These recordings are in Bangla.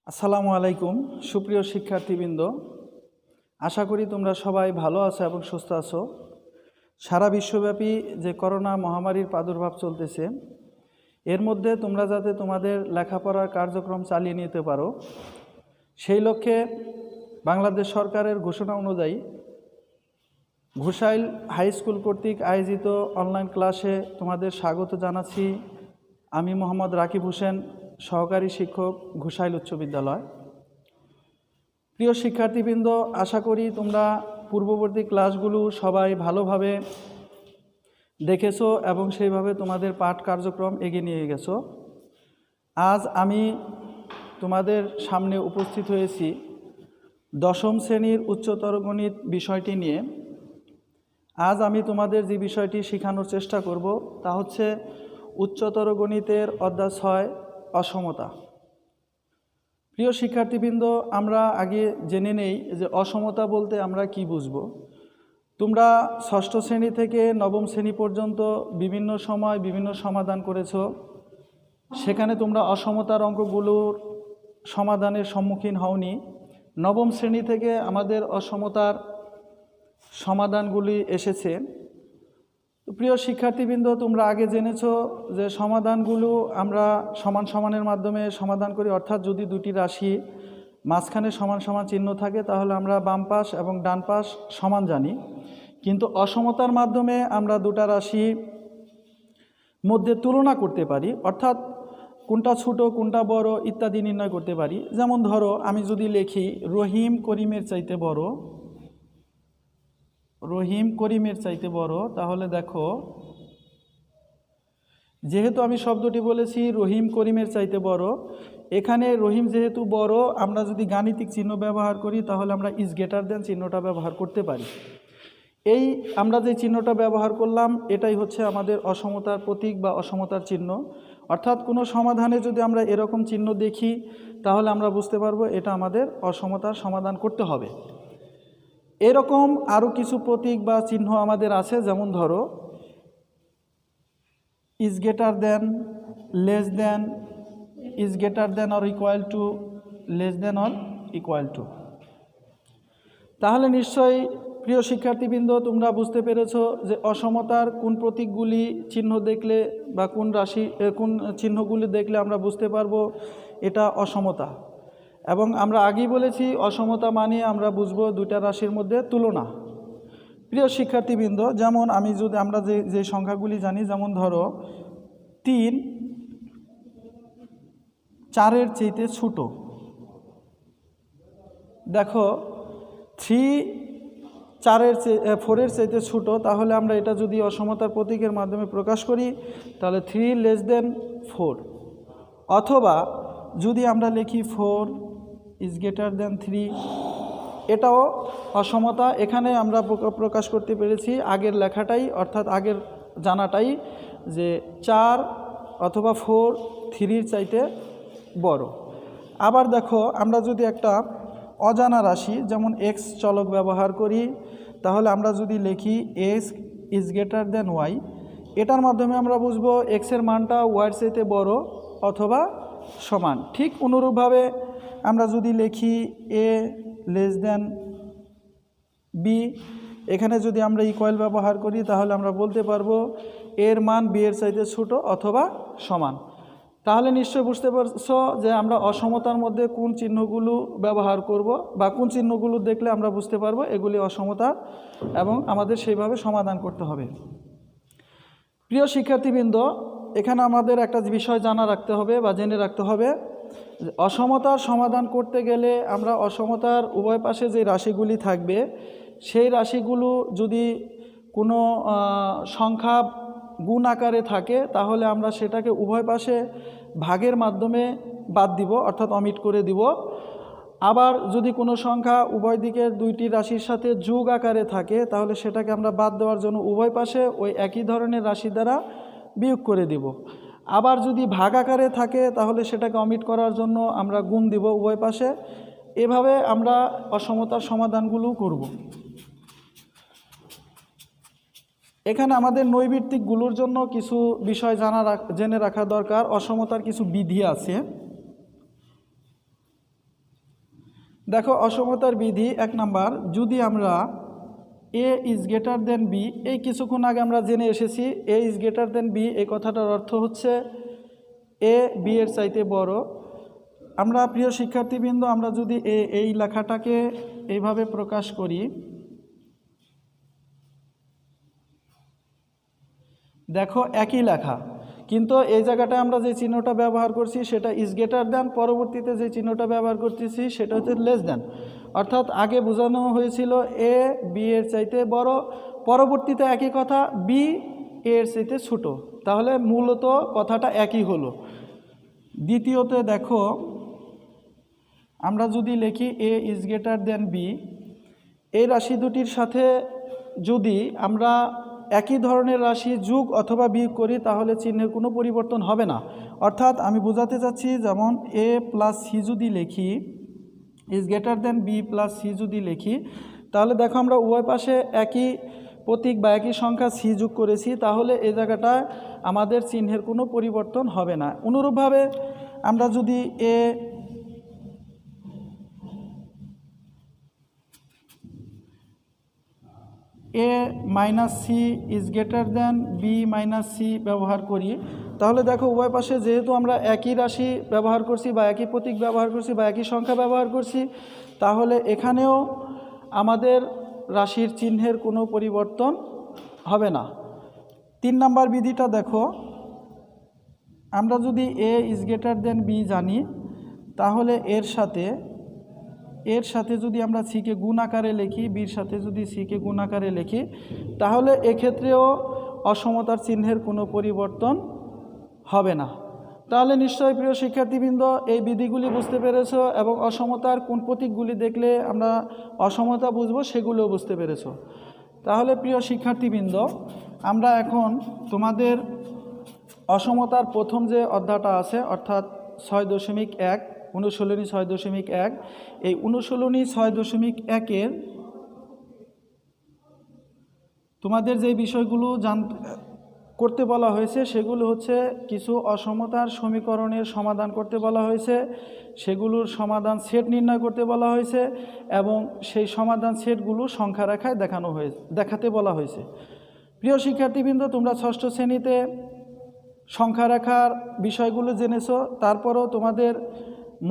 আসসালামু আলাইকুম সুপ্রিয় শিক্ষার্থীবৃন্দ, আশা করি তোমরা সবাই ভালো আছো এবং সুস্থ আছো। সারা বিশ্বব্যাপী যে করোনা মহামারীর প্রাদুর্ভাব চলতেছে, এর মধ্যে তোমরা যাতে তোমাদের লেখাপড়ার কার্যক্রম চালিয়ে নিতে পারো, সেই লক্ষ্যে বাংলাদেশ সরকারের ঘোষণা অনুযায়ী ঘোষাইল হাই স্কুল কর্তৃক আয়োজিত অনলাইন ক্লাসে তোমাদের স্বাগত জানাচ্ছি। আমি মোহাম্মদ রাকিব হোসেন, সহকারী শিক্ষক, ঘোষাইল উচ্চ বিদ্যালয়। প্রিয় শিক্ষার্থীবৃন্দ, আশা করি তোমরা পূর্ববর্তী ক্লাসগুলো সবাই ভালোভাবে দেখেছো এবং সেইভাবে তোমাদের পাঠ কার্যক্রম এগিয়ে নিয়ে গেছো। আজ আমি তোমাদের সামনে উপস্থিত হয়েছি দশম শ্রেণীর উচ্চতর গণিত বিষয়টি নিয়ে। আজ আমি তোমাদের যে বিষয়টি শেখানোর চেষ্টা করব তা হচ্ছে উচ্চতর গণিতের অধ্যায় 6 অসমতা। প্রিয় শিক্ষার্থীবৃন্দ, আমরা আগে জেনে নেই যে অসমতা বলতে আমরা কি বুঝব। তোমরা ষষ্ঠ শ্রেণী থেকে নবম শ্রেণী পর্যন্ত বিভিন্ন সময় বিভিন্ন সমাধান করেছো। সেখানে তোমরা অসমতার অঙ্কগুলোর সমাধানের সম্মুখীন হওনি। নবম শ্রেণী থেকে আমাদের অসমতার সমাধানগুলি এসেছে। প্রিয় শিক্ষার্থীবৃন্দ, তোমরা আগে জেনেছো যে সমাধানগুলো আমরা সমান সমানের মাধ্যমে সমাধান করি, অর্থাৎ যদি দুটি রাশি মাঝখানে সমান সমান চিহ্ন থাকে তাহলে আমরা বাম পাশ এবং ডান পাশ সমান জানি। কিন্তু অসমতার মাধ্যমে আমরা দুটা রাশি মধ্যে তুলনা করতে পারি, অর্থাৎ কোনটা ছোট কোনটা বড় ইত্যাদি নির্ণয় করতে পারি। যেমন ধরো, আমি যদি লিখি রহিম করিমের চাইতে বড়, রহিম করিমের চাইতে বড়, তাহলে দেখো, যেহেতু আমি শব্দটি বলেছি রহিম করিমের চাইতে বড়, এখানে রহিম যেহেতু বড়, আমরা যদি গাণিতিক চিহ্ন ব্যবহার করি তাহলে আমরা ইজ গ্রেটার দেন চিহ্নটা ব্যবহার করতে পারি। এই আমরা যে চিহ্নটা ব্যবহার করলাম এটাই হচ্ছে আমাদের অসমতার প্রতীক বা অসমতার চিহ্ন। অর্থাৎ কোনো সমাধানে যদি আমরা এরকম চিহ্ন দেখি তাহলে আমরা বুঝতে পারবো এটা আমাদের অসমতার সমাধান করতে হবে। এরকম আরও কিছু প্রতীক বা চিহ্ন আমাদের আছে, যেমন ধরো is greater then, less than, is greater than or equal to, less than or equal to. তাহলে নিশ্চয়ই প্রিয় শিক্ষার্থীবৃন্দ তোমরা বুঝতে পেরেছো যে অসমতার কোন প্রতীকগুলি চিহ্ন দেখলে বা কোন রাশি কোন চিহ্নগুলি দেখলে আমরা বুঝতে পারবো এটা অসমতা। এবং আমরা আগেই বলেছি অসমতা মানে আমরা বুঝবো দুইটা রাশির মধ্যে তুলনা। প্রিয় শিক্ষার্থীবৃন্দ, যেমন আমরা যে সংখ্যাগুলি জানি, যেমন ধরো 3 4-এর চাইতে ছোট। দেখো 3 4-এর চাইতে ছোট, তাহলে আমরা এটা যদি অসমতার প্রতীকের মাধ্যমে প্রকাশ করি তাহলে 3 লেস দেন 4। অথবা যদি আমরা লিখি 4 ইজ গ্রেটার দেন 3, এটাও অসমতা। এখানে আমরা প্রকাশ করতে পেরেছি আগের লেখাটাই, অর্থাৎ আগের জানাটাই, যে 4 অথবা 4 3-র চাইতে বড়। আবার দেখো, আমরা যদি একটা অজানা রাশি যেমন এক্স চলক ব্যবহার করি তাহলে আমরা যদি লিখি x is greater than y, এটার মাধ্যমে আমরা বুঝবো এক্সের মানটা ওয়াইয়ের চাইতে বড় অথবা সমান। ঠিক অনুরূপভাবে আমরা যদি লিখি এ লেস দেন বি, এখানে যদি আমরা ইকুয়াল ব্যবহার করি তাহলে আমরা বলতে পারবো এর মান বি এর চাইতে ছোট অথবা সমান। তাহলে নিশ্চয়ই বুঝতে পারছো যে আমরা অসমতার মধ্যে কোন চিহ্নগুলো ব্যবহার করব বা কোন চিহ্নগুলো দেখলে আমরা বুঝতে পারবো এগুলি অসমতা, এবং আমাদের সেইভাবে সমাধান করতে হবে। প্রিয় শিক্ষার্থীবৃন্দ, এখানে আমাদের একটা বিষয় জানা রাখতে হবে বা জেনে রাখতে হবে, অসমতার সমাধান করতে গেলে আমরা অসমতার উভয় পাশে যে রাশিগুলি থাকবে সেই রাশিগুলো যদি কোনো সংখ্যা গুণ আকারে থাকে তাহলে আমরা সেটাকে উভয় পাশে ভাগের মাধ্যমে বাদ দিব, অর্থাৎ অমিট করে দিব। আবার যদি কোনো সংখ্যা উভয় দিকের দুইটি রাশির সাথে যোগ আকারে থাকে তাহলে সেটাকে আমরা বাদ দেওয়ার জন্য উভয় পাশে ওই একই ধরনের রাশি দ্বারা বিয়োগ করে দিব। আবার যদি ভাগ আকারে থাকে তাহলে সেটাকে অমিট করার জন্য আমরা গুণ দিব উভয় পাশে। এভাবে আমরা অসমতার সমাধানগুলো করব। এখানে আমাদের নৈর্ব্যক্তিকগুলোর জন্য কিছু বিষয় জেনে রাখা দরকার। অসমতার কিছু বিধি আছে। দেখো অসমতার বিধি 1 নাম্বার, যদি আমরা এ ইজ গ্রেটার দেন বি, এই কিছুক্ষণ আগে আমরা জেনে এসেছি এ ইজ গ্রেটার দেন বি, এই কথাটার অর্থ হচ্ছে এ বি এর চাইতে বড়। আমরা প্রিয় শিক্ষার্থীবৃন্দ, আমরা যদি এই লেখাটাকে এইভাবে প্রকাশ করি, দেখো একই লেখা, কিন্তু এই জায়গাটায় আমরা যে চিহ্নটা ব্যবহার করছি সেটা ইজ গ্রেটার দেন, পরবর্তীতে যে চিহ্নটা ব্যবহার করতেছি সেটা হচ্ছে লেস দেন। অর্থাৎ আগে বোঝানো হয়েছিল এ বি এর চাইতে বড়, পরবর্তীতে একই কথা বি এর চাইতে ছোট, তাহলে মূলত কথাটা একই হলো। দ্বিতীয়তে দেখো, আমরা যদি লিখি এ ইজ গ্রেটার দেন বি, এই রাশি দুটির সাথে যদি আমরা একই ধরনের রাশি যোগ অথবা বিয়োগ করি তাহলে চিহ্নের কোনো পরিবর্তন হবে না। অর্থাৎ আমি বোঝাতে চাচ্ছি, যেমন এ প্লাস সি যদি লিখি, is greater than B plus C যদি লিখি, তাহলে দেখো আমরা উভয় পাশে একই প্রতীক বা একই সংখ্যা সি যোগ করেছি, তাহলে এই জায়গাটায় আমাদের চিহ্নের কোনো পরিবর্তন হবে না। অনুরূপভাবে আমরা যদি A minus C is greater than B minus C ব্যবহার করি, তাহলে দেখো উভয় পাশে যেহেতু আমরা একই রাশি ব্যবহার করছি বা একই প্রতীক ব্যবহার করছি বা একই সংখ্যা ব্যবহার করছি, তাহলে এখানেও আমাদের রাশির চিহ্নের কোনো পরিবর্তন হবে না। 3 নাম্বার বিধিটা দেখো, আমরা যদি এ ইজ গ্রেটার দেন বি জানি, তাহলে এর সাথে যদি আমরা সিকে গুণ আকারে লিখি, বির সাথে যদি সিকে গুণ আকারে লিখি, তাহলে এক্ষেত্রেও অসমতার চিহ্নের কোনো পরিবর্তন হবে না। তাহলে নিশ্চয়ই প্রিয় শিক্ষার্থীবৃন্দ এই বিধিগুলি বুঝতে পেরেছো এবং অসমতার কোন প্রতীকগুলি দেখলে আমরা অসমতা বুঝবো সেগুলোও বুঝতে পেরেছো। তাহলে প্রিয় শিক্ষার্থীবৃন্দ, আমরা এখন তোমাদের অসমতার প্রথম যে অধ্যায়টা আছে, অর্থাৎ 6.1 অনুশীলনী 6.1, এই অনুশীলনী 6.1-এর তোমাদের যে বিষয়গুলো করতে বলা হয়েছে সেগুলো হচ্ছে কিছু অসমতার সমীকরণের সমাধান করতে বলা হয়েছে, সেগুলোর সমাধান সেট নির্ণয় করতে বলা হয়েছে এবং সেই সমাধান সেটগুলো সংখ্যা রেখায় দেখাতে বলা হয়েছে। প্রিয় শিক্ষার্থীবৃন্দ, তোমরা 6ষ্ঠ শ্রেণীতে সংখ্যা রেখার বিষয়গুলো জেনেছো, তারপরও তোমাদের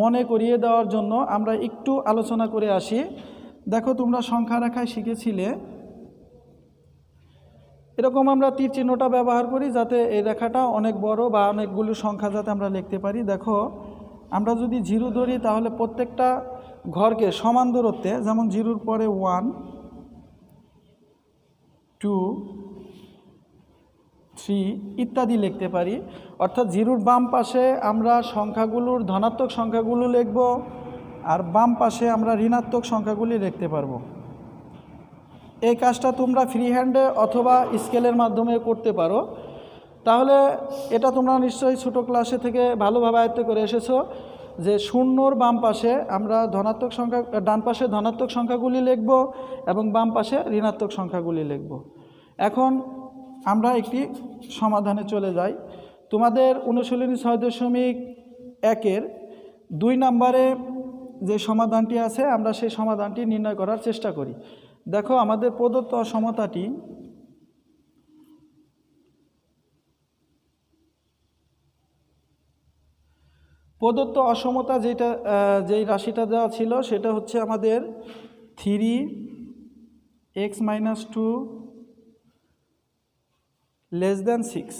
মনে করিয়ে দেওয়ার জন্য আমরা একটু আলোচনা করে আসি। দেখো, তোমরা সংখ্যা রেখায় শিখেছিলে এরকম আমরা তীর চিহ্নটা ব্যবহার করি যাতে এই রেখাটা অনেক বড় বা অনেকগুলো সংখ্যা যাতে আমরা লিখতে পারি। দেখো, আমরা যদি 0 ধরি তাহলে প্রত্যেকটা ঘরকে সমান দূরত্বে, যেমন 0-র পরে 1, 2, 3 ইত্যাদি লিখতে পারি। অর্থাৎ 0-র বাম পাশে আমরা সংখ্যাগুলোর ধনাত্মক সংখ্যাগুলো লিখব আর বাম পাশে আমরা ঋণাত্মক সংখ্যাগুলি লিখতে পারবো। এই কাজটা তোমরা ফ্রি হ্যান্ডে অথবা স্কেলের মাধ্যমে করতে পারো। তাহলে এটা তোমরা নিশ্চয়ই ছোটো ক্লাসে থেকে ভালোভাবে আয়ত্ত করে এসেছো যে 0-র বাম পাশে আমরা ধনাত্মক সংখ্যা, ডান পাশে ধনাত্মক সংখ্যাগুলি লিখব এবং বাম পাশে ঋণাত্মক সংখ্যাগুলি লিখব। এখন আমরা একটি সমাধানে চলে যাই। তোমাদের অনুশীলনী 6.1-এর 2 নম্বরে যে সমাধানটি আছে আমরা সেই সমাধানটি নির্ণয় করার চেষ্টা করি। দেখো, আমাদের প্রদত্ত অসমতাটি যেই রাশিটা দেওয়া ছিল সেটা হচ্ছে আমাদের 3x - 2 < 6।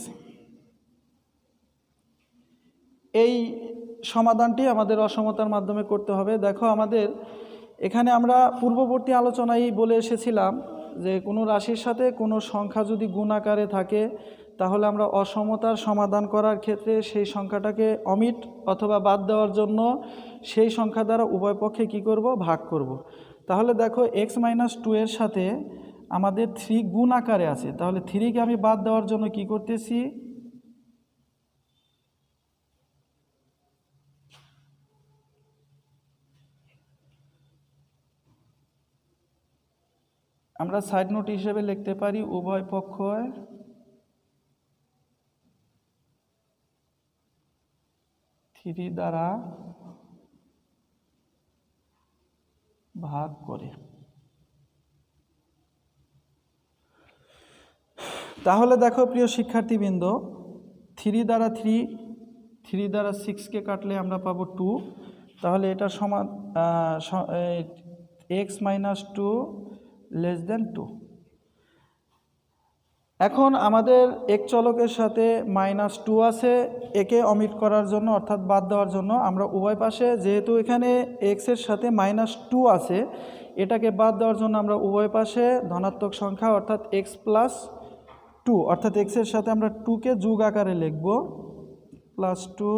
এই সমাধানটি আমাদের অসমতার মাধ্যমে করতে হবে। দেখো, আমাদের এখানে আমরা পূর্ববর্তী আলোচনায় বলে এসেছিলাম যে কোনো রাশির সাথে কোনো সংখ্যা যদি গুণ আকারে থাকে তাহলে আমরা অসমতার সমাধান করার ক্ষেত্রে সেই সংখ্যাটাকে অমিট অথবা বাদ দেওয়ার জন্য সেই সংখ্যা দ্বারা উভয় পক্ষে কী করব, ভাগ করব। তাহলে দেখো, x - 2 এর সাথে আমাদের 3 গুণ আকারে আছে, তাহলে 3কে আমি বাদ দেওয়ার জন্য কি করতেছি, আমরা সাইড নোট হিসেবে লিখতে পারি উভয় পক্ষ 3 দ্বারা ভাগ করে। তাহলে দেখো প্রিয় শিক্ষার্থীবৃন্দ, 3 দ্বারা 3 দ্বারা 6কে কাটলে আমরা পাবো 2। তাহলে এটার সমান x - 2 <2। এখন আমাদের এক চলকের সাথে -2 আছে, একে অমিট করার জন্য অর্থাৎ বাদ দেওয়ার জন্য আমরা উভয় পাশে, যেহেতু এখানে x এর সাথে -2 আছে, এটাকে বাদ দেওয়ার জন্য আমরা উভয় পাশে ধনাত্মক সংখ্যা অর্থাৎ x + 2 অর্থাৎ x এর সাথে আমরা 2কে যোগ আকারে লিখব +2।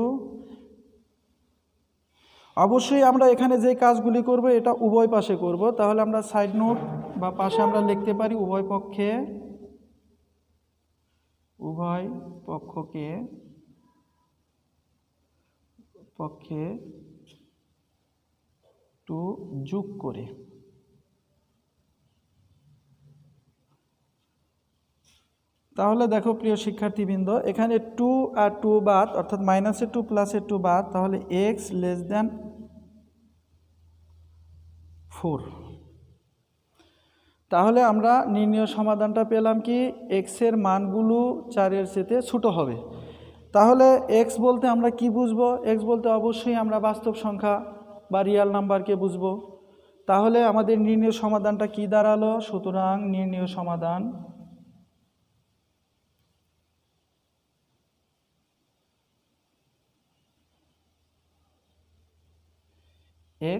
অবশ্যই আমরা এখানে যে কাজগুলি করব এটা উভয় পাশে করব। তাহলে আমরা সাইড নোট বা পাশে আমরা লিখতে পারি উভয় পক্ষে 2 যোগ করে। তাহলে দেখো প্রিয় শিক্ষার্থীবৃন্দ, এখানে 2 আর 2 বাদ অর্থাৎ -2 + 2 বাদ, তাহলে x <4। তাহলে আমরা নির্ণয় সমাধানটা পেলাম কি, x এর মানগুলো 4 এর চেয়ে ছোট হবে। তাহলে x বলতে আমরা কি বুঝবো? x বলতে অবশ্যই আমরা বাস্তব সংখ্যা বা রিয়েল নাম্বারকে বুঝবো। তাহলে আমাদের নির্ণয় সমাধানটা কি দাঁড়ালো? সুতরাং নির্ণয় সমাধান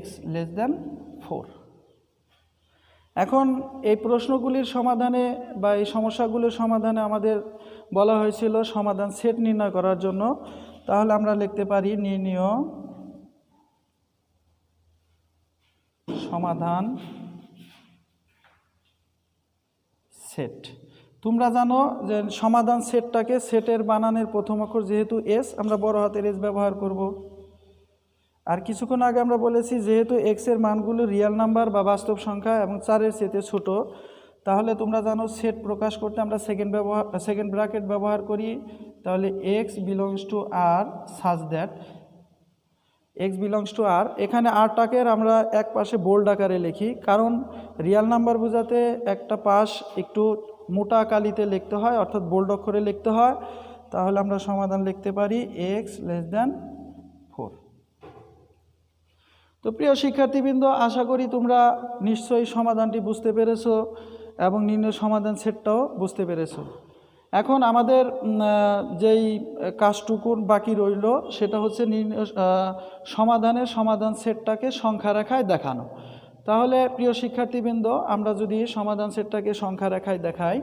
x <4। এখন এই প্রশ্নগুলির সমাধানে বা এই সমস্যাগুলির সমাধানে আমাদের বলা হয়েছিল সমাধান সেট নির্ণয় করার জন্য। তাহলে আমরা লিখতে পারি নির্ণয় সমাধান সেট। তোমরা জানো যে সমাধান সেটটাকে, সেটের বানানের প্রথম অক্ষর যেহেতু s, আমরা বড় হাতের s ব্যবহার করব। আর কিছুক্ষণ আগে আমরা বলেছি যেহেতু x এর মানগুলো রিয়েল নাম্বার বা বাস্তব সংখ্যা এবং 4 এর চেয়ে ছোট, তাহলে তোমরা জানো সেট প্রকাশ করতে আমরা সেকেন্ড ব্র্যাকেট ব্যবহার করি। তাহলে x belongs to r such that x belongs to r, এখানে rটাকে আমরা এক পাশে বোল্ড আকারে লিখি, কারণ রিয়েল নাম্বার বোঝাতে একটা পাশ একটু মোটা কালিতে লিখতে হয় অর্থাৎ বোল্ড অক্ষরে লিখতে হয়। তাহলে আমরা সমাধান লিখতে পারি x <4। তো প্রিয় শিক্ষার্থীবৃন্দ, আশা করি তোমরা নিশ্চয়ই সমাধানটি বুঝতে পেরেছো এবং নির্ণয় সমাধান সেটটাও বুঝতে পেরেছো। এখন আমাদের যেই কাজটুকু বাকি রইল সেটা হচ্ছে সমাধানের সমাধান সেটটাকে সংখ্যা রেখায় দেখানো। তাহলে প্রিয় শিক্ষার্থীবৃন্দ, আমরা যদি সমাধান সেটটাকে সংখ্যা রেখায় দেখাই,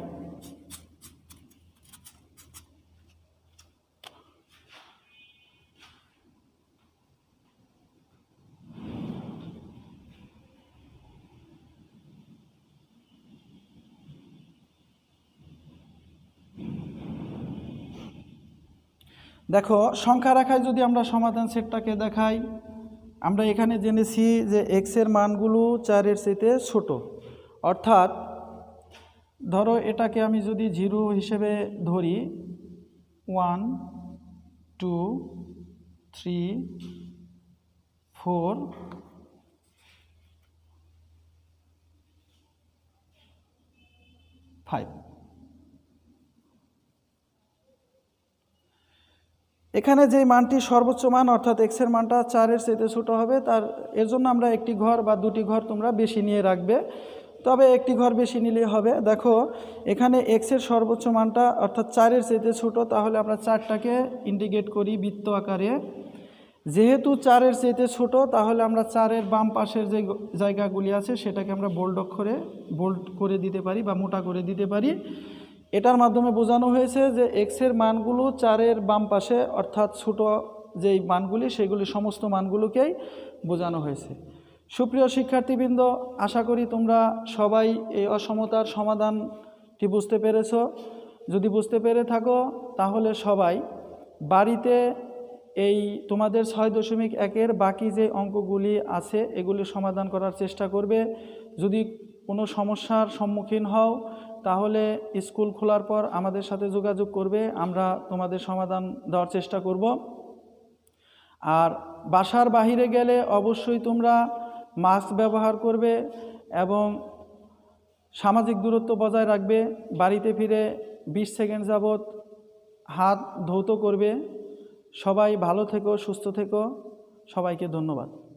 দেখো সংখ্যা রেখায় যদি আমরা সমাধান সেটটাকে দেখাই, আমরা এখানে জেনেছি যে x এর মানগুলো 4 এর চেয়ে ছোট, অর্থাৎ ধরো এটাকে আমি যদি 0 হিসেবে ধরি, 1 2 3 4 5। এখানে যে মানটি সর্বোচ্চ মান অর্থাৎ x এর মানটা 4 এর চেয়ে ছোট হবে, এর জন্য আমরা একটি ঘর বা দুটি ঘর তোমরা বেশি নিয়ে রাখবে, তবে একটি ঘর বেশি নিলেই হবে। দেখো এখানে x এর সর্বোচ্চ মানটা অর্থাৎ 4 এর চেয়ে ছোট, তাহলে আমরা 4টাকে ইন্ডিকেট করি বৃত্ত আকারে। যেহেতু 4 এর চেয়ে ছোট, তাহলে আমরা 4 এর বাম পাশের যে জায়গাগুলি আছে সেটাকে আমরা বোল্ড অক্ষরে বোল্ড করে দিতে পারি বা মোটা করে দিতে পারি। এটার মাধ্যমে বোঝানো হয়েছে যে x এর মানগুলো 4 এর বাম পাশে অর্থাৎ ছোট যেই মানগুলি সেগুলি সমস্ত মানগুলোকেই বোঝানো হয়েছে। সুপ্রিয় শিক্ষার্থীবৃন্দ, আশা করি তোমরা সবাই এই অসমতার সমাধানটি বুঝতে পেরেছো। যদি বুঝতে পেরে থাকো তাহলে সবাই বাড়িতে এই তোমাদের 6.1-এর বাকি যে অঙ্কগুলি আছে এগুলি সমাধান করার চেষ্টা করবে। যদি কোনো সমস্যার সম্মুখীন হও তাহলে স্কুল খোলার পর আমাদের সাথে যোগাযোগ করবে, আমরা তোমাদের সমাধান দেওয়ার চেষ্টা করব। আর বাসার বাহিরে গেলে অবশ্যই তোমরা মাস্ক ব্যবহার করবে এবং সামাজিক দূরত্ব বজায় রাখবে। বাড়িতে ফিরে 20 সেকেন্ড যাবত হাত ধৌত করবে। সবাই ভালো থেকো, সুস্থ থেকো। সবাইকে ধন্যবাদ।